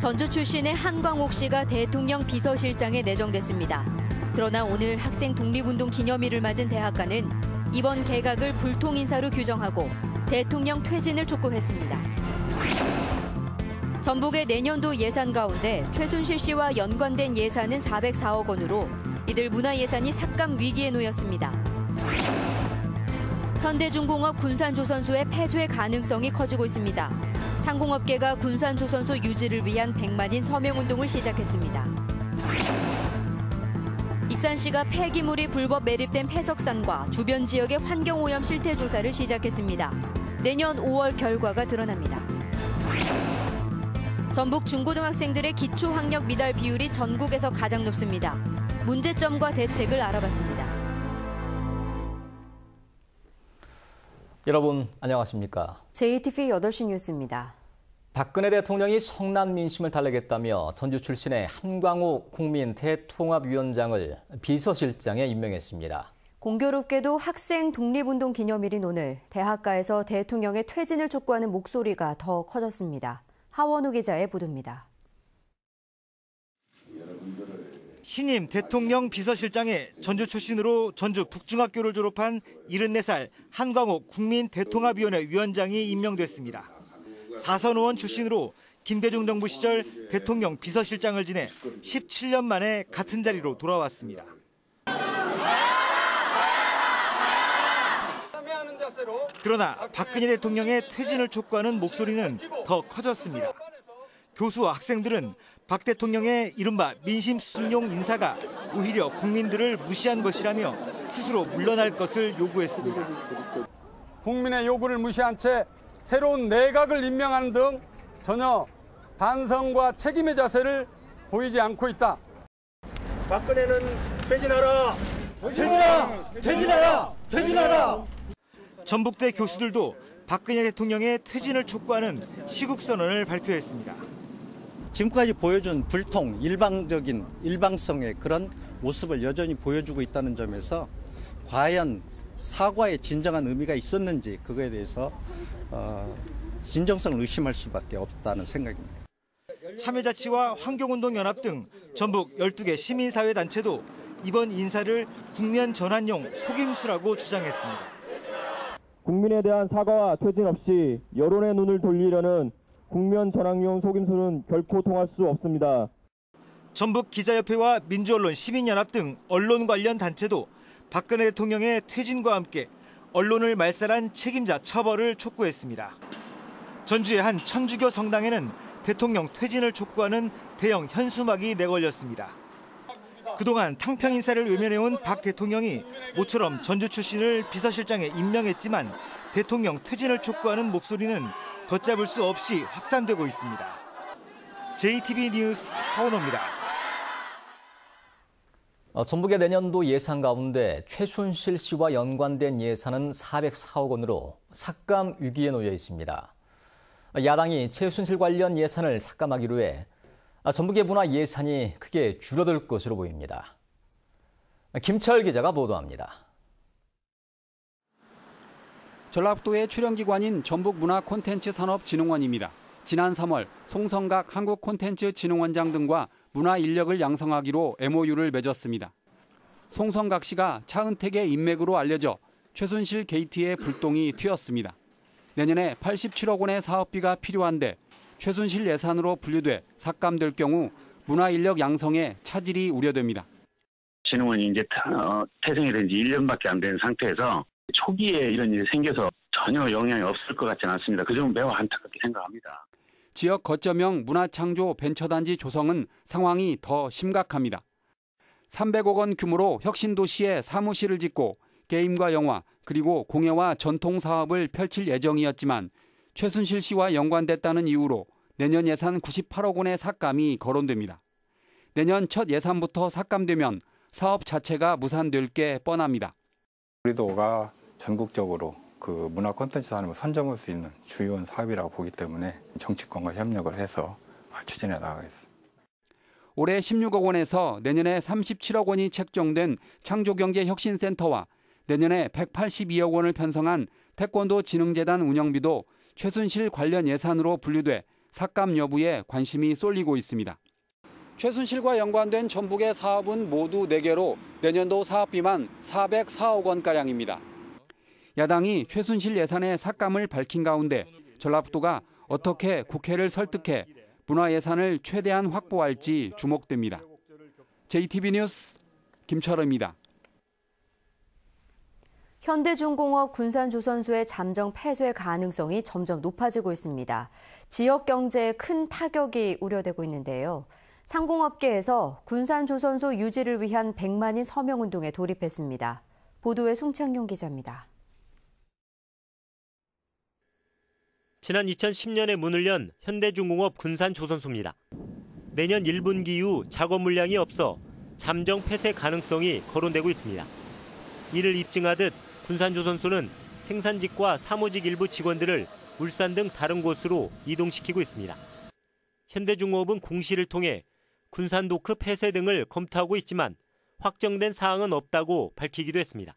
전주 출신의 한광옥 씨가 대통령 비서실장에 내정됐습니다. 그러나 오늘 학생 독립운동 기념일을 맞은 대학가는 이번 개각을 불통 인사로 규정하고 대통령 퇴진을 촉구했습니다. 전북의 내년도 예산 가운데 최순실 씨와 연관된 예산은 404억 원으로 이들 문화예산이 삭감 위기에 놓였습니다. 현대중공업 군산조선소의 폐쇄 가능성이 커지고 있습니다. 상공업계가 군산조선소 유지를 위한 100만인 서명운동을 시작했습니다. 익산시가 폐기물이 불법 매립된 폐석산과 주변 지역의 환경오염 실태 조사를 시작했습니다. 내년 5월 결과가 드러납니다. 전북 중고등학생들의 기초학력 미달 비율이 전국에서 가장 높습니다. 문제점과 대책을 알아봤습니다. 여러분 안녕하십니까? JTV 8시 뉴스입니다. 박근혜 대통령이 성난 민심을 달래겠다며 전주 출신의 한광옥 국민대통합위원장을 비서실장에 임명했습니다. 공교롭게도 학생 독립운동 기념일인 오늘 대학가에서 대통령의 퇴진을 촉구하는 목소리가 더 커졌습니다. 하원우 기자의 보도입니다. 신임 대통령 비서실장에 전주 출신으로 전주 북중학교를 졸업한 74살 한광옥 국민대통합위원회 위원장이 임명됐습니다. 사선 의원 출신으로 김대중 정부 시절 대통령 비서실장을 지내 17년 만에 같은 자리로 돌아왔습니다. 그러나 박근혜 대통령의 퇴진을 촉구하는 목소리는 더 커졌습니다. 교수와 학생들은 박 대통령의 이른바 민심 수순용 인사가 오히려 국민들을 무시한 것이라며 스스로 물러날 것을 요구했습니다. 국민의 요구를 무시한 채 새로운 내각을 임명하는 등 전혀 반성과 책임의 자세를 보이지 않고 있다. 박근혜는 퇴진하라! 퇴진하라! 퇴진하라! 퇴진하라! 전북대 교수들도 박근혜 대통령의 퇴진을 촉구하는 시국선언을 발표했습니다. 지금까지 보여준 불통, 일방성의 그런 모습을 여전히 보여주고 있다는 점에서 과연 사과의 진정한 의미가 있었는지 그거에 대해서 진정성을 의심할 수밖에 없다는 생각입니다. 참여자치와 환경운동연합 등 전북 12개 시민사회단체도 이번 인사를 국면 전환용 속임수라고 주장했습니다. 국민에 대한 사과와 퇴진 없이 여론의 눈을 돌리려는 국면 전환용 속임수는 결코 통할 수 없습니다. 전북 기자협회와 민주언론 시민연합 등 언론 관련 단체도 박근혜 대통령의 퇴진과 함께 언론을 말살한 책임자 처벌을 촉구했습니다. 전주의 한 천주교 성당에는 대통령 퇴진을 촉구하는 대형 현수막이 내걸렸습니다. 그동안 탕평 인사를 외면해온 박 대통령이 모처럼 전주 출신을 비서실장에 임명했지만 대통령 퇴진을 촉구하는 목소리는 걷잡을 수 없이 확산되고 있습니다. JTB 뉴스 하원호입니다. 전북의 내년도 예산 가운데 최순실 씨와 연관된 예산은 404억 원으로 삭감 위기에 놓여 있습니다. 야당이 최순실 관련 예산을 삭감하기로 해 전북의 문화 예산이 크게 줄어들 것으로 보입니다. 김철 기자가 보도합니다. 전라북도의 출연기관인 전북문화콘텐츠산업진흥원입니다. 지난 3월 송성각 한국콘텐츠진흥원장 등과 문화 인력을 양성하기로 MOU를 맺었습니다. 송성각 씨가 차은택의 인맥으로 알려져 최순실 게이트에 불똥이 튀었습니다. 내년에 87억 원의 사업비가 필요한데 최순실 예산으로 분류돼 삭감될 경우 문화 인력 양성에 차질이 우려됩니다. 진흥원이 이제 태생이 된 지 1년밖에 안 된 상태에서 초기에 이런 일이 생겨서 전혀 영향이 없을 것 같지는 않습니다. 그 점은 매우 안타깝게 생각합니다. 지역 거점형 문화창조 벤처단지 조성은 상황이 더 심각합니다. 300억 원 규모로 혁신도시에 사무실을 짓고 게임과 영화 그리고 공예와 전통 사업을 펼칠 예정이었지만 최순실 씨와 연관됐다는 이유로 내년 예산 98억 원의 삭감이 거론됩니다. 내년 첫 예산부터 삭감되면 사업 자체가 무산될 게 뻔합니다. 우리도가 전국적으로 그 문화 콘텐츠 산업을 선점할 수 있는 주요 사업이라고 보기 때문에 정치권과 협력을 해서 추진해 나가겠습니다. 올해 16억 원에서 내년에 37억 원이 책정된 창조경제혁신센터와 내년에 182억 원을 편성한 태권도 진흥재단 운영비도 최순실 관련 예산으로 분류돼 삭감 여부에 관심이 쏠리고 있습니다. 최순실과 연관된 전북의 사업은 모두 4개로 내년도 사업비만 404억 원가량입니다. 야당이 최순실 예산의 삭감을 밝힌 가운데 전라북도가 어떻게 국회를 설득해 문화예산을 최대한 확보할지 주목됩니다. JTB 뉴스 김철호입니다. 현대중공업 군산조선소의 잠정 폐쇄 가능성이 점점 높아지고 있습니다. 지역 경제에 큰 타격이 우려되고 있는데요. 상공업계에서 군산조선소 유지를 위한 100만인 서명운동에 돌입했습니다. 보도에 송창용 기자입니다. 지난 2010년에 문을 연 현대중공업 군산조선소입니다. 내년 1분기 이후 작업 물량이 없어 잠정 폐쇄 가능성이 거론되고 있습니다. 이를 입증하듯 군산조선소는 생산직과 사무직 일부 직원들을 울산 등 다른 곳으로 이동시키고 있습니다. 현대중공업은 공시를 통해 군산도크 폐쇄 등을 검토하고 있지만 확정된 사항은 없다고 밝히기도 했습니다.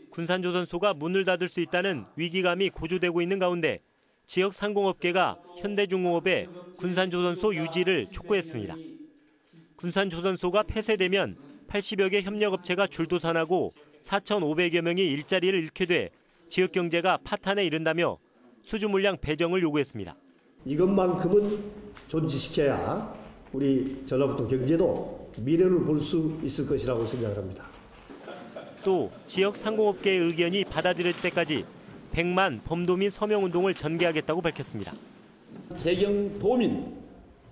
군산조선소가 문을 닫을 수 있다는 위기감이 고조되고 있는 가운데 지역 상공업계가 현대중공업의 군산조선소 유지를 촉구했습니다. 군산조선소가 폐쇄되면 80여 개 협력업체가 줄도산하고 4,500여 명이 일자리를 잃게 돼 지역 경제가 파탄에 이른다며 수주 물량 배정을 요구했습니다. 이것만큼은 존지시켜야 우리 전라북도 경제도 미래를 볼 수 있을 것이라고 생각을 합니다. 또 지역 상공업계의 의견이 받아들일 때까지 100만 범도민 서명운동을 전개하겠다고 밝혔습니다. 재경 도민,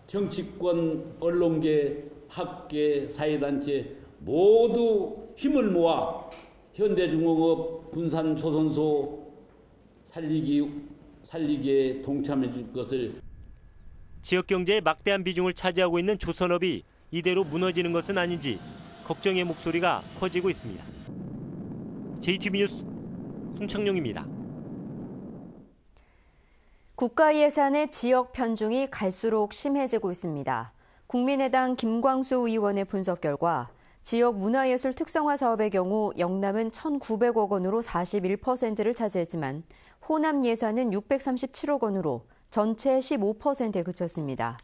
정치권, 언론계, 학계, 사회단체 모두 힘을 모아 현대중공업 군산조선소 살리기에 동참해 줄 것을. 지역 경제의 막대한 비중을 차지하고 있는 조선업이 이대로 무너지는 것은 아닌지 걱정의 목소리가 커지고 있습니다. JTB 뉴스 송창용입니다. 국가 예산의 지역 편중이 갈수록 심해지고 있습니다. 국민의당 김광수 의원의 분석 결과 지역 문화예술 특성화 사업의 경우 영남은 1,900억 원으로 41%를 차지했지만 호남 예산은 637억 원으로 전체의 15%에 그쳤습니다.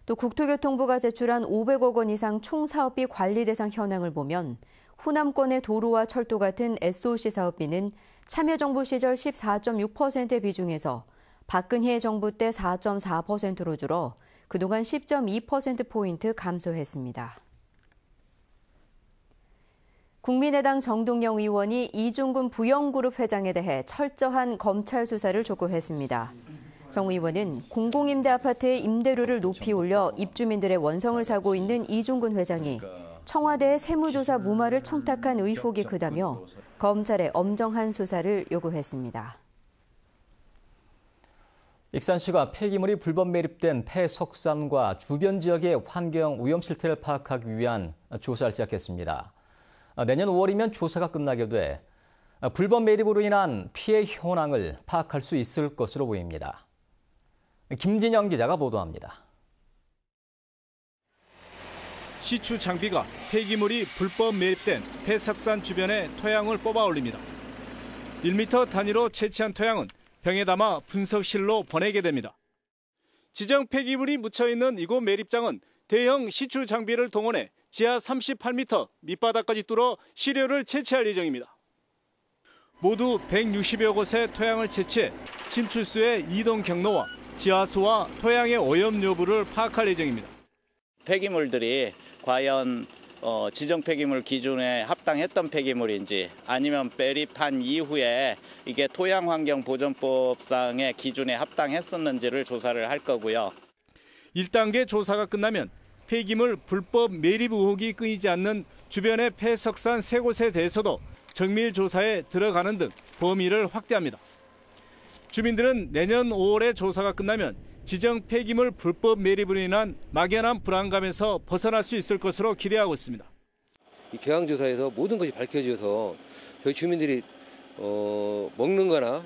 또 국토교통부가 제출한 500억 원 이상 총 사업비 관리 대상 현황을 보면 호남권의 도로와 철도 같은 SOC 사업비는 참여정부 시절 14.6%의 비중에서 박근혜 정부 때 4.4%로 줄어 그동안 10.2%포인트 감소했습니다. 국민의당 정동영 의원이 이중근 부영그룹 회장에 대해 철저한 검찰 수사를 촉구했습니다. 정 의원은 공공임대 아파트의 임대료를 높이 올려 입주민들의 원성을 사고 있는 이중근 회장이 청와대의 세무조사 무마를 청탁한 의혹이 크다며 검찰의 엄정한 수사를 요구했습니다. 익산시가 폐기물이 불법 매립된 폐석산과 주변 지역의 환경 오염 실태를 파악하기 위한 조사를 시작했습니다. 내년 5월이면 조사가 끝나게 돼 불법 매립으로 인한 피해 현황을 파악할 수 있을 것으로 보입니다. 김진영 기자가 보도합니다. 시추 장비가 폐기물이 불법 매립된 폐석산 주변의 토양을 뽑아 올립니다. 1m 단위로 채취한 토양은 병에 담아 분석실로 보내게 됩니다. 지정 폐기물이 묻혀있는 이곳 매립장은 대형 시추 장비를 동원해 지하 38m 밑바닥까지 뚫어 시료를 채취할 예정입니다. 모두 160여 곳의 토양을 채취해 침출수의 이동 경로와 지하수와 토양의 오염 여부를 파악할 예정입니다. 폐기물들이 과연 지정 폐기물 기준에 합당했던 폐기물인지 아니면 매립한 이후에 이게 토양환경보전법상의 기준에 합당했었는지를 조사를 할 거고요. 1단계 조사가 끝나면 폐기물 불법 매립 의혹이 끊이지 않는 주변의 폐석산 3곳에 대해서도 정밀 조사에 들어가는 등 범위를 확대합니다. 주민들은 내년 5월에 조사가 끝나면 지정 폐기물 불법 매립으로 인한 막연한 불안감에서 벗어날 수 있을 것으로 기대하고 있습니다. 이 경항조사에서 모든 것이 밝혀져서 저희 주민들이 먹는 거나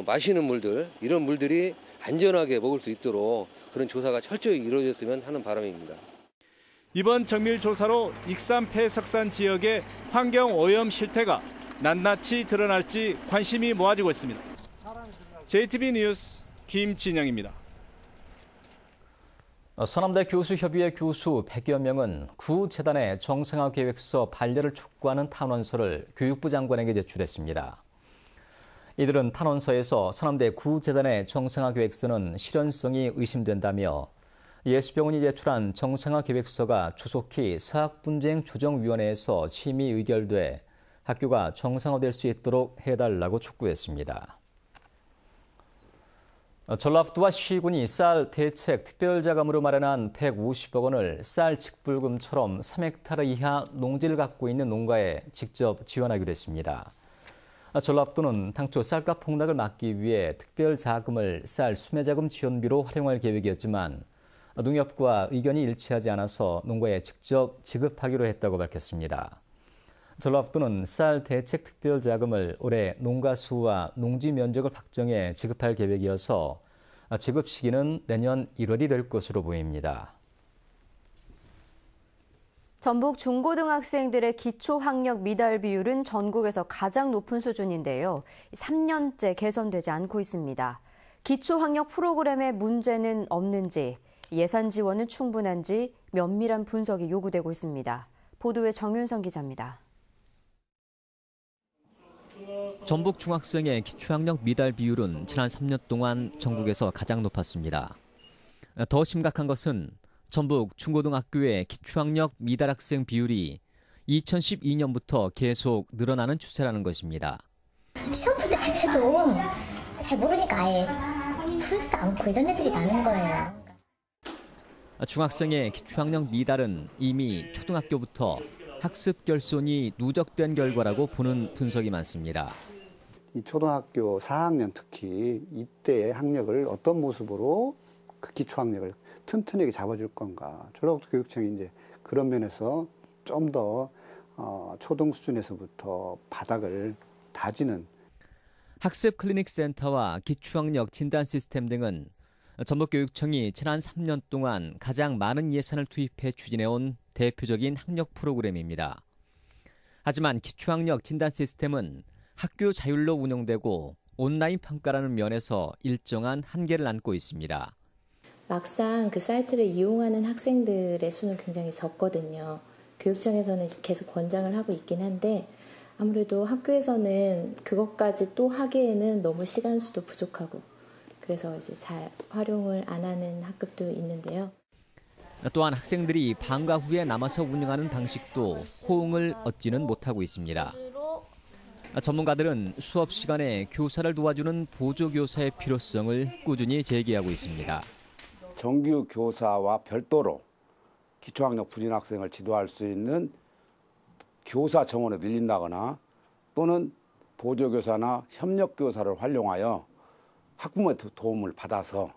마시는 물들, 이런 물들이 안전하게 먹을 수 있도록 그런 조사가 철저히 이루어졌으면 하는 바람입니다. 이번 정밀 조사로 익산 폐석산 지역의 환경 오염 실태가 낱낱이 드러날지 관심이 모아지고 있습니다. JTB 뉴스 김진영입니다. 서남대 교수협의회 교수 100여 명은 구재단의 정상화 계획서 반려를 촉구하는 탄원서를 교육부 장관에게 제출했습니다. 이들은 탄원서에서 서남대 구재단의 정상화 계획서는 실현성이 의심된다며 예수병원이 제출한 정상화 계획서가 조속히 사학분쟁조정위원회에서 심의 의결돼 학교가 정상화될 수 있도록 해달라고 촉구했습니다. 전라북도와 시군이 쌀 대책 특별자금으로 마련한 150억 원을 쌀 직불금처럼 3헥타르 이하 농지를 갖고 있는 농가에 직접 지원하기로 했습니다. 전라북도는 당초 쌀값 폭락을 막기 위해 특별자금을 쌀 수매자금 지원비로 활용할 계획이었지만 농협과 의견이 일치하지 않아서 농가에 직접 지급하기로 했다고 밝혔습니다. 전라북도는 쌀 대책 특별자금을 올해 농가 수와 농지 면적을 확정해 지급할 계획이어서 지급 시기는 내년 1월이 될 것으로 보입니다. 전북 중고등학생들의 기초학력 미달 비율은 전국에서 가장 높은 수준인데요. 3년째 개선되지 않고 있습니다. 기초학력 프로그램에 문제는 없는지, 예산 지원은 충분한지 면밀한 분석이 요구되고 있습니다. 보도에 정윤성 기자입니다. 전북 중학생의 기초학력 미달 비율은 지난 3년 동안 전국에서 가장 높았습니다. 더 심각한 것은 전북 중고등학교의 기초학력 미달 학생 비율이 2012년부터 계속 늘어나는 추세라는 것입니다. 시험 문제 자체도 잘 모르니까 아예 풀지도 않고 이런 애들이 많은 거예요. 중학생의 기초학력 미달은 이미 초등학교부터 학습 결손이 누적된 결과라고 보는 분석이 많습니다. 이 초등학교 4학년 특히 이때의 학력을 어떤 모습으로 그 기초학력을 튼튼하게 잡아줄 건가. 전라북도 교육청이 이제 그런 면에서 좀 더 초등 수준에서부터 바닥을 다지는. 학습 클리닉 센터와 기초학력 진단 시스템 등은 전북교육청이 지난 3년 동안 가장 많은 예산을 투입해 추진해온 대표적인 학력 프로그램입니다. 하지만 기초학력 진단 시스템은 학교 자율로 운영되고 온라인 평가라는 면에서 일정한 한계를 안고 있습니다. 막상 그 사이트를 이용하는 학생들의 수는 굉장히 적거든요. 교육청에서는 계속 권장을 하고 있긴 한데 아무래도 학교에서는 그것까지 또 하기에는 너무 시간 수도 부족하고 그래서 이제 잘 활용을 안 하는 학급도 있는데요. 또한 학생들이 방과 후에 남아서 운영하는 방식도 호응을 얻지는 못하고 있습니다. 전문가들은 수업 시간에 교사를 도와주는 보조교사의 필요성을 꾸준히 제기하고 있습니다. 정규 교사와 별도로 기초학력 부진 학생을 지도할 수 있는 교사 정원을 늘린다거나 또는 보조교사나 협력교사를 활용하여 학부모의 도움을 받아서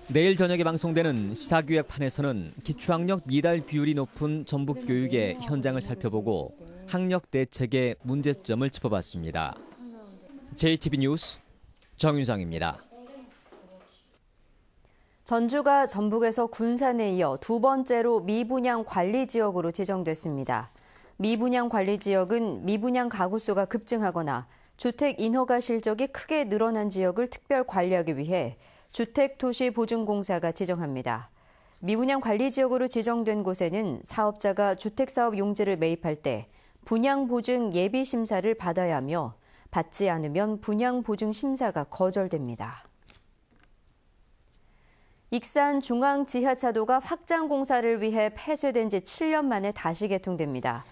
내일 저녁에 방송되는 시사기획판에서는 기초학력 미달 비율이 높은 전북 교육의 현장을 살펴보고 학력 대책의 문제점을 짚어봤습니다. JTB 뉴스 정윤상입니다. 전주가 전북에서 군산에 이어 두 번째로 미분양 관리 지역으로 지정됐습니다. 미분양 관리 지역은 미분양 가구 수가 급증하거나 주택 인허가 실적이 크게 늘어난 지역을 특별 관리하기 위해 주택도시보증공사가 지정합니다. 미분양 관리 지역으로 지정된 곳에는 사업자가 주택사업 용지를 매입할 때 분양보증 예비심사를 받아야 하며 받지 않으면 분양보증심사가 거절됩니다. 익산 중앙지하차도가 확장 공사를 위해 폐쇄된 지 7년 만에 다시 개통됩니다.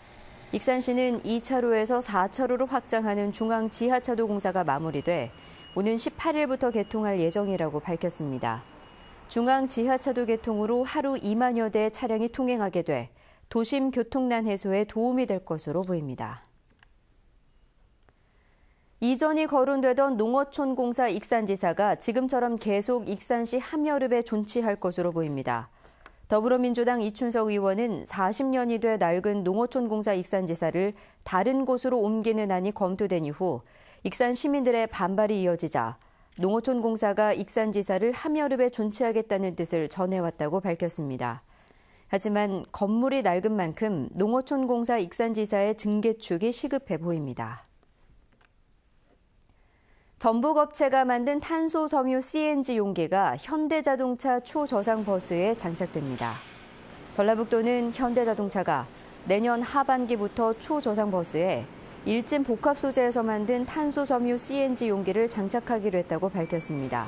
익산시는 2차로에서 4차로로 확장하는 중앙지하차도 공사가 마무리돼 오는 18일부터 개통할 예정이라고 밝혔습니다. 중앙지하차도 개통으로 하루 2만여 대의 차량이 통행하게 돼 도심 교통난 해소에 도움이 될 것으로 보입니다. 이전이 거론되던 농어촌 공사 익산지사가 지금처럼 계속 익산시 함여릅에 존치할 것으로 보입니다. 더불어민주당 이춘석 의원은 40년이 돼 낡은 농어촌 공사 익산지사를 다른 곳으로 옮기는 안이 검토된 이후 익산 시민들의 반발이 이어지자 농어촌 공사가 익산지사를 함여릅에 존치하겠다는 뜻을 전해왔다고 밝혔습니다. 하지만 건물이 낡은 만큼 농어촌 공사 익산지사의 증개축이 시급해 보입니다. 전북업체가 만든 탄소 섬유 CNG 용기가 현대자동차 초저상 버스에 장착됩니다. 전라북도는 현대자동차가 내년 하반기부터 초저상 버스에 일진 복합 소재에서 만든 탄소 섬유 CNG 용기를 장착하기로 했다고 밝혔습니다.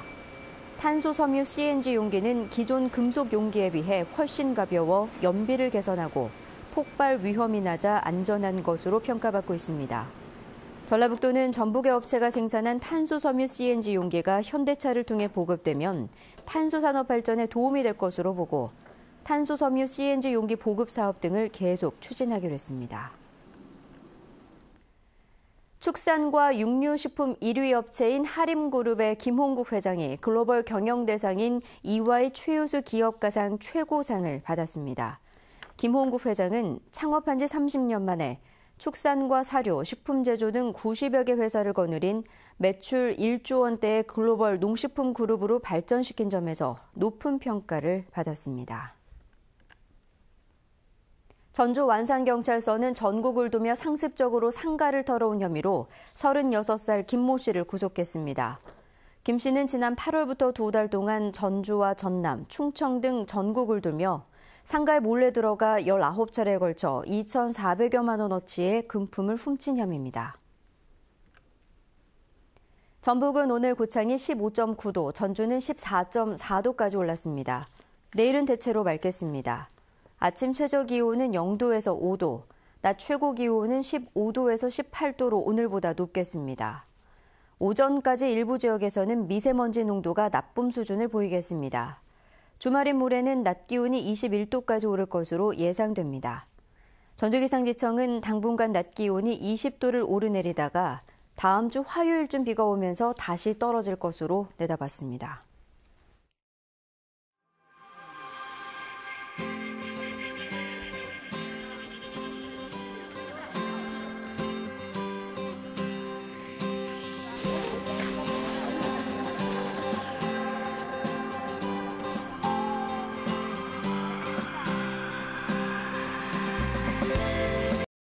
탄소 섬유 CNG 용기는 기존 금속 용기에 비해 훨씬 가벼워 연비를 개선하고 폭발 위험이 낮아 안전한 것으로 평가받고 있습니다. 전라북도는 전북의 업체가 생산한 탄소 섬유 CNG 용기가 현대차를 통해 보급되면 탄소 산업 발전에 도움이 될 것으로 보고 탄소 섬유 CNG 용기 보급 사업 등을 계속 추진하기로 했습니다. 축산과 육류식품 1위 업체인 하림그룹의 김홍국 회장이 글로벌 경영대상인 EY 최우수 기업가상 최고상을 받았습니다. 김홍국 회장은 창업한 지 30년 만에 축산과 사료, 식품 제조 등 90여 개 회사를 거느린 매출 1조 원대의 글로벌 농식품 그룹으로 발전시킨 점에서 높은 평가를 받았습니다. 전주 완산경찰서는 전국을 도며 상습적으로 상가를 털어온 혐의로 36살 김모 씨를 구속했습니다. 김 씨는 지난 8월부터 2달 동안 전주와 전남, 충청 등 전국을 돌며 상가에 몰래 들어가 19차례에 걸쳐 2,400여만 원어치의 금품을 훔친 혐의입니다. 전북은 오늘 고창이 15.9도, 전주는 14.4도까지 올랐습니다. 내일은 대체로 맑겠습니다. 아침 최저기온은 0도에서 5도, 낮 최고기온은 15도에서 18도로 오늘보다 높겠습니다. 오전까지 일부 지역에서는 미세먼지 농도가 나쁨 수준을 보이겠습니다. 주말인 모레는 낮 기온이 21도까지 오를 것으로 예상됩니다. 전주기상지청은 당분간 낮 기온이 20도를 오르내리다가 다음 주 화요일쯤 비가 오면서 다시 떨어질 것으로 내다봤습니다.